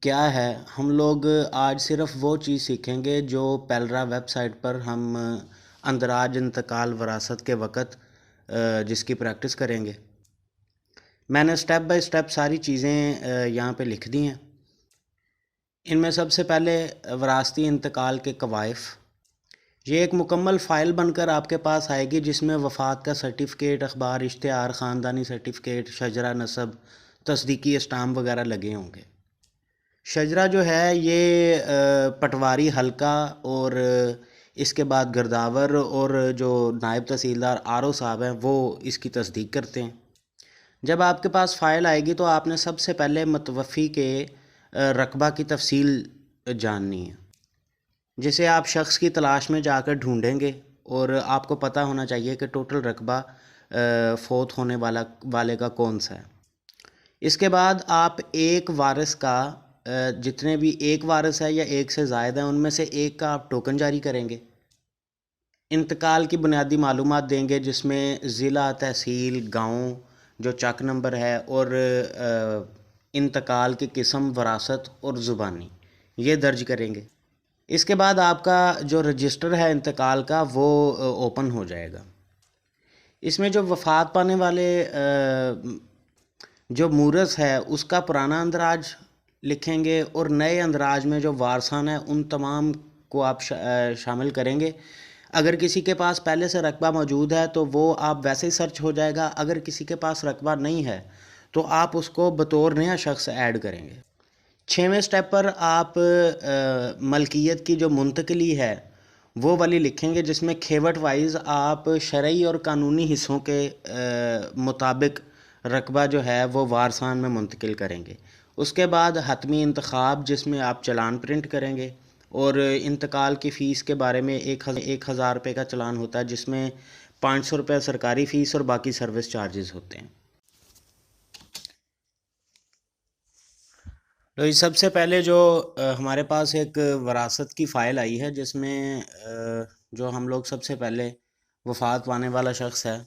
क्या है, हम लोग आज सिर्फ वो चीज़ सीखेंगे जो पेलरा वेबसाइट पर हम अंदराज इंतकाल वरासत के वक़्त जिसकी प्रैक्टिस करेंगे। मैंने स्टेप बाय स्टेप सारी चीज़ें यहाँ पे लिख दी हैं। इनमें सबसे पहले वरासती इंतकाल के कवायफ। ये एक मुकम्मल फ़ाइल बनकर आपके पास आएगी जिसमें वफ़ात का सर्टिफ़िकेट, अखबार, इश्तिहार, ख़ानदानी सर्टिफ़िकेट, शजरा नसब, तस्दीकी स्टाम्प वगैरह लगे होंगे। शजरा जो है ये पटवारी हल्का और इसके बाद गिरदावर और जो नायब तहसीलदार आर ओ साहब हैं वो इसकी तस्दीक करते हैं। जब आपके पास फ़ाइल आएगी तो आपने सबसे पहले मुतवफ़ी के रकबा की तफसील जाननी है, जिसे आप शख्स की तलाश में जाकर ढूंढेंगे और आपको पता होना चाहिए कि टोटल रकबा फ़ौत होने वाले का कौन सा है। इसके बाद आप एक वारिस का जितने भी एक वारिस है या एक से ज़ायद है उनमें से एक का आप टोकन जारी करेंगे। इंतकाल की बुनियादी मालूमात देंगे जिसमें ज़िला, तहसील, गांव, जो चक नंबर है और इंतकाल की किस्म, वरासत और ज़ुबानी ये दर्ज करेंगे। इसके बाद आपका जो रजिस्टर है इंतकाल का वो ओपन हो जाएगा। इसमें जो वफ़ात पाने वाले जो मूरस है उसका पुराना अंदराज लिखेंगे और नए अंदराज में जो वारसान है उन तमाम को आप शामिल करेंगे। अगर किसी के पास पहले से रकबा मौजूद है तो वो आप वैसे ही सर्च हो जाएगा। अगर किसी के पास रकबा नहीं है तो आप उसको बतौर नया शख्स ऐड करेंगे। छवें स्टेप पर आप मलकियत की जो मुंतकली है वो वाली लिखेंगे जिसमें खेवट वाइज आप शरई और कानूनी हिस्सों के मुताबिक रकबा जो है वो वारसान में मुंतकिल करेंगे। उसके बाद हतमी इंतखाब जिसमें आप चालान प्रिंट करेंगे और इंतकाल की फ़ीस के बारे में 1,000 रुपये का चालान होता है जिसमें 500 रुपये सरकारी फ़ीस और बाकी सर्विस चार्जेस होते हैं। तो ये सबसे पहले जो हमारे पास एक वरासत की फ़ाइल आई है जिसमें जो हम लोग सबसे पहले वफ़ात पाने वाला शख्स है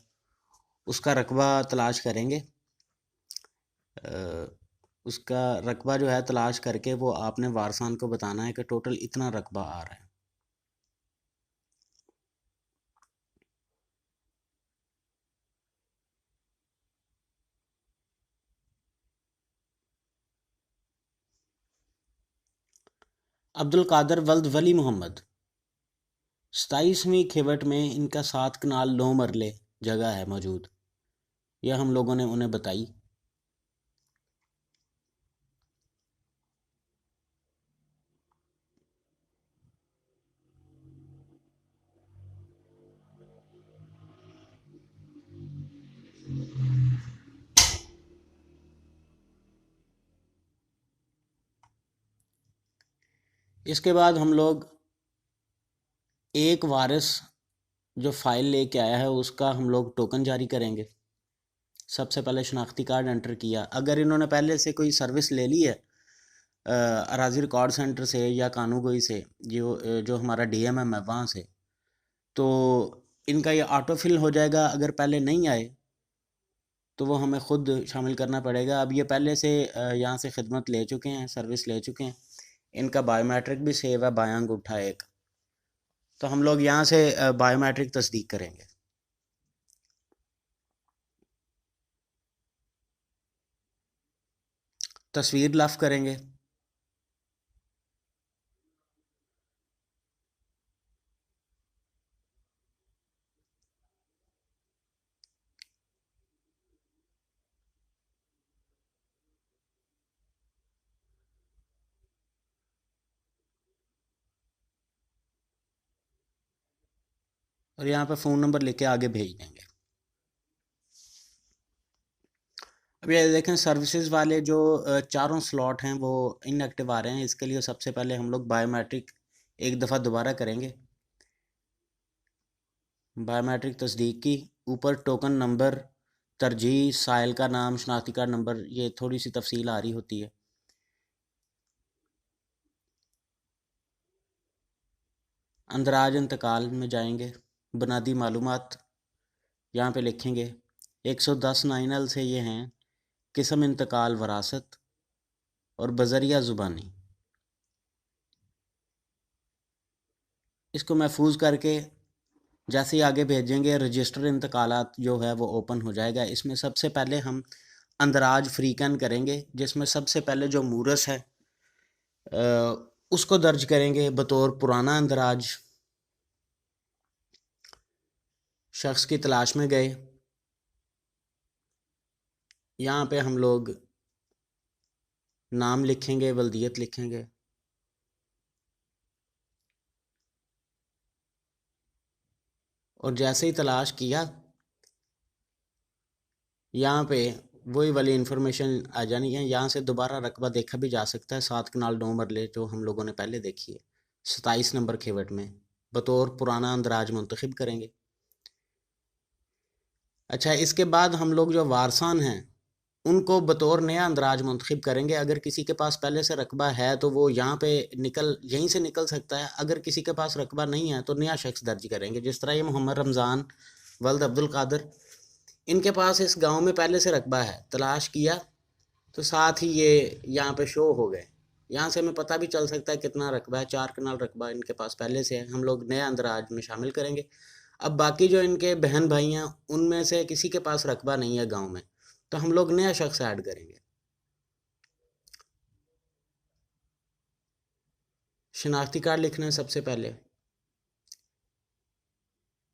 उसका रकबा तलाश करेंगे। उसका रकबा जो है तलाश करके वो आपने वारसान को बताना है कि टोटल इतना रकबा आ रहा है। अब्दुल कादर वल्द वली मोहम्मद 27वीं खेवट में इनका 7 कनाल 9 मरले जगह है मौजूद। यह हम लोगों ने उन्हें बताई। इसके बाद हम लोग एक वारिस जो फ़ाइल लेके आया है उसका हम लोग टोकन जारी करेंगे। सबसे पहले शनाख्ती कार्ड एंटर किया। अगर इन्होंने पहले से कोई सर्विस ले ली है अराजी रिकॉर्ड सेंटर से या कानूगोई से, जो हमारा डीएमएम है वहाँ से, तो इनका ये ऑटो फिल हो जाएगा। अगर पहले नहीं आए तो वो हमें ख़ुद शामिल करना पड़ेगा। अब ये पहले से यहाँ से खिदमत ले चुके हैं, सर्विस ले चुके हैं। इनका बायोमेट्रिक भी सेव है, बायां अंगूठा एक। तो हम लोग यहाँ से बायोमेट्रिक तस्दीक करेंगे। तस्वीर लफ करेंगे। और यहाँ पे फ़ोन नंबर लिख के आगे भेज देंगे। अब ये देखें सर्विसेज वाले जो चारों स्लॉट हैं वो इनएक्टिव आ रहे हैं। इसके लिए सबसे पहले हम लोग बायोमेट्रिक एक दफ़ा दोबारा करेंगे। बायोमेट्रिक तस्दीक की ऊपर टोकन नंबर, तरजीह, साइल का नाम, शनाख्ती कार्ड नंबर, ये थोड़ी सी तफसील आ रही होती है। अंदराज इंतकाल में जाएंगे, बुनियादी मालूमात यहाँ पे लिखेंगे। 110 नाइनल से ये हैं, किस्म इंतकाल वरासत, और बज़रिया ज़ुबानी। इसको महफूज करके जैसे ही आगे भेजेंगे रजिस्टर इंतकालात जो है वो ओपन हो जाएगा। इसमें सबसे पहले हम अंदराज फ्रीकैन करेंगे, जिसमें सबसे पहले जो मूरस है उसको दर्ज करेंगे बतौर पुराना अंदराज। शख्स की तलाश में गए, यहाँ पे हम लोग नाम लिखेंगे, वल्दियत लिखेंगे, और जैसे ही तलाश किया यहाँ पे वही वाली इन्फॉर्मेशन आ जानी है। यहाँ से दोबारा रकबा देखा भी जा सकता है, 7 कनाल 9 मरले जो हम लोगों ने पहले देखी है, 27 नंबर खेवट में बतौर पुराना अंदराज मुंतखब करेंगे। अच्छा, इसके बाद हम लोग जो वारसान हैं उनको बतौर नया अंदराज मुंतखब करेंगे। अगर किसी के पास पहले से रकबा है तो वो यहाँ पे यहीं से निकल सकता है। अगर किसी के पास रकबा नहीं है तो नया शख्स दर्ज करेंगे। जिस तरह ये मोहम्मद रमज़ान वल्द अब्दुल कादिर, इनके पास इस गांव में पहले से रकबा है, तलाश किया तो साथ ही ये यहाँ पे शो हो गए। यहाँ से हमें पता भी चल सकता है कितना रकबा है। 4 कनाल रकबा इनके पास पहले से है, हम लोग नया अंदराज में शामिल करेंगे। अब बाकी जो इनके बहन भाई हैं उनमें से किसी के पास रकबा नहीं है गांव में, तो हम लोग नया शख्स ऐड करेंगे। शनाख्ती कार्ड लिखना है सबसे पहले।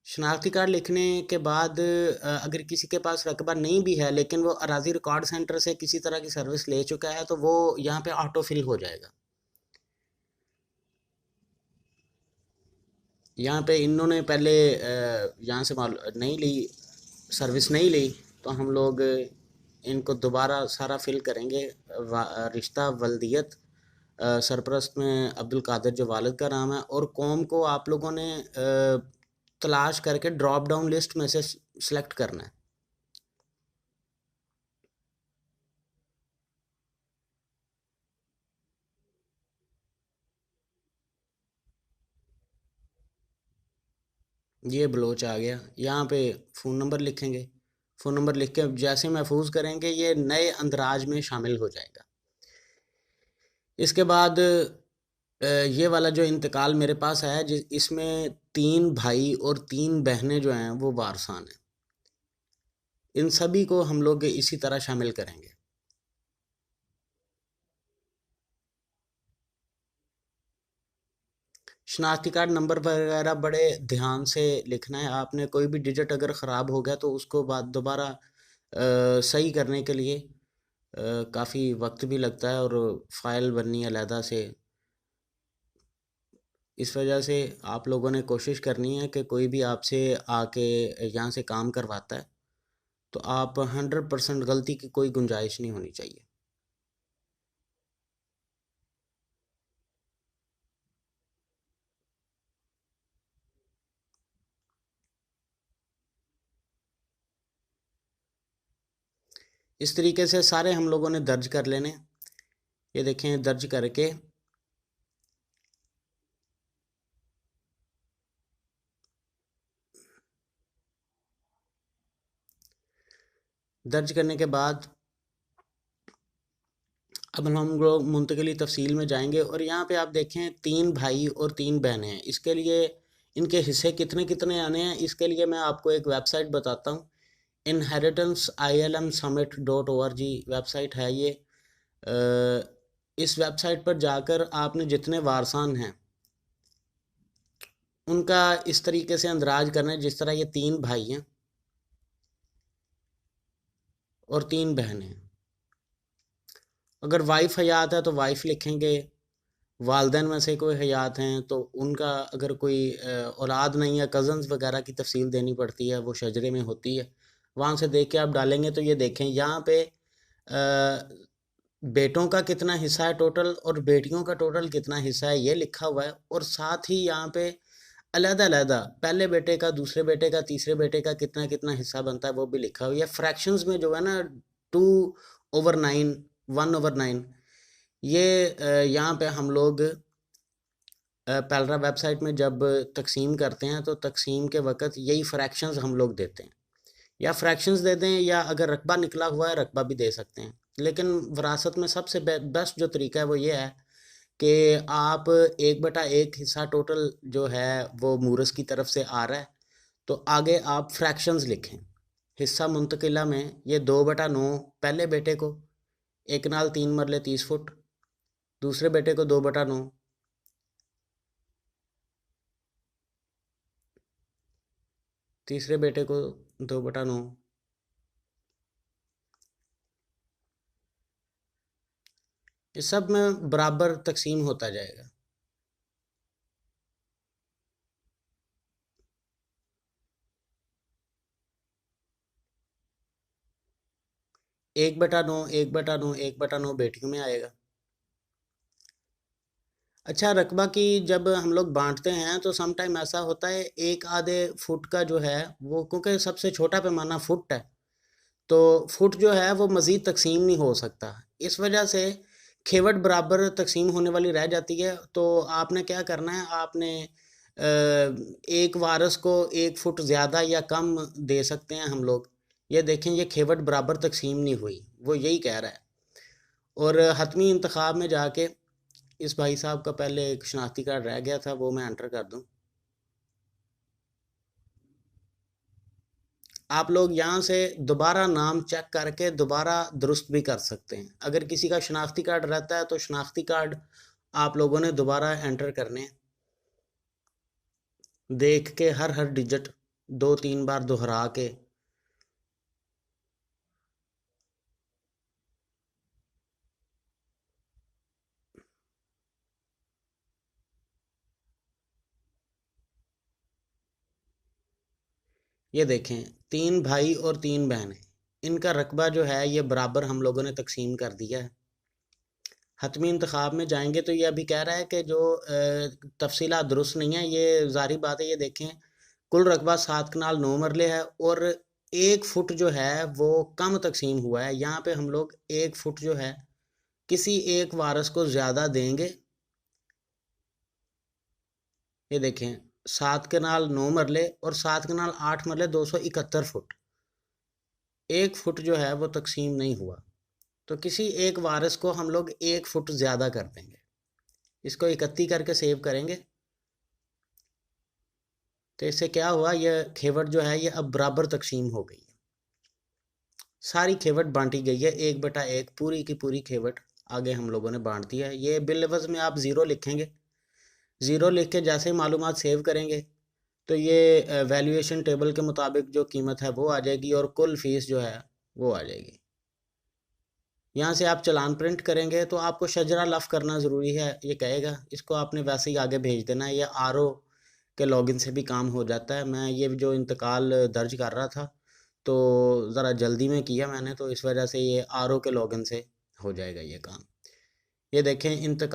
शनाख्ती कार्ड लिखने के बाद अगर किसी के पास रकबा नहीं भी है लेकिन वो अराजी रिकॉर्ड सेंटर से किसी तरह की सर्विस ले चुका है तो वो यहाँ पे ऑटो फिल हो जाएगा। यहाँ पे इन्होंने पहले यहाँ से नहीं ली, सर्विस नहीं ली, तो हम लोग इनको दोबारा सारा फिल करेंगे। रिश्ता वल्दियत सरपरस्त में अब्दुल कादिर जो वालिद का नाम है, और कौम को आप लोगों ने तलाश करके ड्रॉप डाउन लिस्ट में से सिलेक्ट करना है। ये बलोच आ गया। यहाँ पे फ़ोन नंबर लिखेंगे। फ़ोन नंबर लिख के जैसे महफूज करेंगे ये नए अंदराज में शामिल हो जाएगा। इसके बाद ये वाला जो इंतकाल मेरे पास आया इसमें 3 भाई और 3 बहनें जो हैं वो वारसान हैं। इन सभी को हम लोग इसी तरह शामिल करेंगे। शनाख्ती कार्ड नंबर वगैरह बड़े ध्यान से लिखना है आपने। कोई भी डिजिट अगर ख़राब हो गया तो उसको बाद दोबारा सही करने के लिए काफ़ी वक्त भी लगता है और फाइल बननी है अलहदा से। इस वजह से आप लोगों ने कोशिश करनी है कि कोई भी आपसे आके यहाँ से काम करवाता है तो आप 100% गलती की कोई गुंजाइश नहीं होनी चाहिए। इस तरीके से सारे हम लोगों ने दर्ज कर लेने। ये देखें, दर्ज करके दर्ज करने के बाद अब हम लोग मुंतकिली तफसील में जाएंगे। और यहाँ पे आप देखें 3 भाई और 3 बहनें हैं। इसके लिए इनके हिस्से कितने कितने आने हैं, इसके लिए मैं आपको एक वेबसाइट बताता हूँ। inheritanceilmsummit.org वेबसाइट है ये। इस वेबसाइट पर जाकर आपने जितने वारसान हैं उनका इस तरीके से अंदराज करना है जिस तरह ये 3 भाई हैं और 3 बहनें हैं। अगर वाइफ हयात है तो वाइफ लिखेंगे। वालदैन में से कोई हयात हैं तो उनका, अगर कोई औलाद नहीं है, कज़न्स वगैरह की तफसील देनी पड़ती है, वो शजरे में होती है, वहाँ से देख के आप डालेंगे। तो ये देखें यहाँ पे बेटों का कितना हिस्सा है टोटल और बेटियों का टोटल कितना हिस्सा है ये लिखा हुआ है। और साथ ही यहाँ पे अलहदा पहले बेटे का, दूसरे बेटे का, तीसरे बेटे का कितना कितना हिस्सा बनता है वो भी लिखा हुआ है। फ्रैक्शंस में जो है ना 2/9, 1/9, ये यहाँ पे हम लोग पैलरा वेबसाइट में जब तकसीम करते हैं तो तकसीम के वक़्त यही फ्रैक्शंस हम लोग देते हैं। या फ्रैक्शंस दे दें या अगर रकबा निकला हुआ है रकबा भी दे सकते हैं। लेकिन विरासत में सबसे बेस्ट जो तरीका है वो ये है कि आप 1/1 हिस्सा टोटल जो है वो मूरस की तरफ से आ रहा है, तो आगे आप फ्रैक्शंस लिखें। हिस्सा मुंतकिला में ये 2/9 पहले बेटे को, एक नाल 3 मरले 30 फुट, दूसरे बेटे को 2/9, तीसरे बेटे को 2/9। इस सब में बराबर तकसीम होता जाएगा। 1/9, 1/9, 1/9 बेटियों में आएगा। अच्छा, रकबा की जब हम लोग बांटते हैं तो सम टाइम ऐसा होता है, एक आधे फुट का जो है वो, क्योंकि सबसे छोटा पैमाना फुट है, तो फुट जो है वो मज़ीद तकसीम नहीं हो सकता। इस वजह से खेवट बराबर तकसीम होने वाली रह जाती है। तो आपने क्या करना है, आपने एक वारस को 1 फुट ज़्यादा या कम दे सकते हैं हम लोग। ये देखें, ये खेवट बराबर तकसीम नहीं हुई, वो यही कह रहा है। और हतमी इंतखाब में जाके इस भाई साहब का पहले एक शनाख्ती कार्ड रह गया था, वो मैं एंटर कर दूं। आप लोग यहाँ से दोबारा नाम चेक करके दोबारा दुरुस्त भी कर सकते हैं। अगर किसी का शनाख्ती कार्ड रहता है तो शनाख्ती कार्ड आप लोगों ने दोबारा एंटर करने हैं, देख के हर डिजिट 2-3 बार दोहरा के। ये देखें, 3 भाई और 3 बहनें, इनका रकबा जो है ये बराबर हम लोगों ने तकसीम कर दिया है। हतमी इंतखाब में जाएंगे तो ये अभी कह रहा है कि जो तफसीलात दुरुस्त नहीं है, ये ज़ाहिर बात है। ये देखें, कुल रकबा 7 कनाल 9 मरले है और 1 फुट जो है वो कम तकसीम हुआ है। यहाँ पे हम लोग 1 फुट जो है किसी एक वारस को ज़्यादा देंगे। ये देखें, 7 कनाल 9 मरले और 7 कनाल 8 मरले 271 फुट, 1 फुट जो है वो तकसीम नहीं हुआ, तो किसी एक वारिस को हम लोग 1 फुट ज़्यादा कर देंगे। इसको 31 करके सेव करेंगे तो इससे क्या हुआ, यह खेवट जो है ये अब बराबर तकसीम हो गई है। सारी खेवट बांटी गई है, 1/1 पूरी की पूरी खेवट आगे हम लोगों ने बांट दी है। ये बिलवज़ में आप ज़ीरो लिखेंगे, ज़ीरो लिख के जैसे ही मालूमात सेव करेंगे तो ये वैल्यूएशन टेबल के मुताबिक जो कीमत है वो आ जाएगी और कुल फ़ीस जो है वो आ जाएगी। यहाँ से आप चालान प्रिंट करेंगे तो आपको शजरा लफ़ करना ज़रूरी है, ये कहेगा, इसको आपने वैसे ही आगे भेज देना है। ये आरओ के लॉगिन से भी काम हो जाता है। मैं ये जो इंतकाल दर्ज कर रहा था तो ज़रा जल्दी में किया मैंने, तो इस वजह से ये आरओ के लॉगिन से हो जाएगा ये काम। ये देखें, इंतकाल